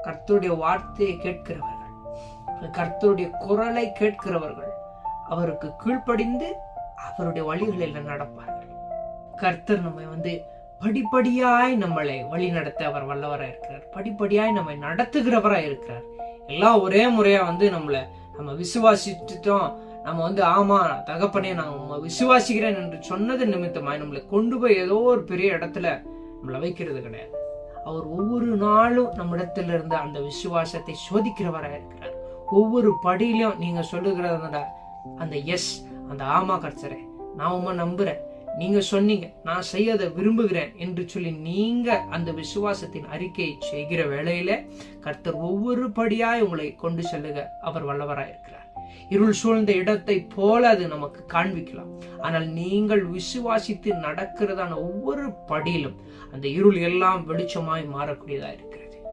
கர்த்தருடைய வார்த்தையை கேட்கிறவர்கள், கர்த்தருடைய குரலை கேட்கிறவர்கள் அவருக்கு கீழ்ப்படிந்து அவருடைய வழிகளில் நடப்பார்கள். கர்த்தர் நம்மை படிப்படியாய் நம்மளை வழி நடத்த அவர் வல்லவராய் இருக்கிறார். படிப்படியாய் நம்மை நடத்துகிறவராய் இருக்கிறார். எல்லாம் ஒரே முறையா நம்ம விசுவாசிட்டுட்டோம், நம்ம ஆமா தகப்பனே நான் விசுவாசிக்கிறேன் என்று சொன்னது நிமித்தமாய் நம்மளை கொண்டு போய் ஏதோ ஒரு பெரிய இடத்துல நம்மளை வைக்கிறது கிடையாது. அவர் ஒவ்வொரு நாளும் நம்மிடத்துல இருந்து அந்த விசுவாசத்தை சோதிக்கிறவராக இருக்கிறார். ஒவ்வொரு படியிலும் நீங்க சொல்லுகிறத அந்த எஸ், அந்த ஆமா கர்த்தரே நான் உண்மை நம்புறேன், நீங்க சொன்னீங்க நான் செய்யதை விரும்புகிறேன் என்று சொல்லி நீங்க அந்த விசுவாசத்தின் அறிக்கையை செய்கிற வேளையில கர்த்தர் ஒவ்வொரு படியாய் உங்களை கொண்டு செல்லுக அவர் வல்லவராய் இருக்கிறார். இருள் சூழ்ந்த இடத்தை போல அது நமக்கு காண்பிக்கலாம். ஆனால் நீங்கள் விசுவாசித்து நடக்கிறதான ஒவ்வொரு படியிலும் அந்த இருள் எல்லாம் வெளிச்சமாய் மாறக்கூடியதா இருக்கிறது.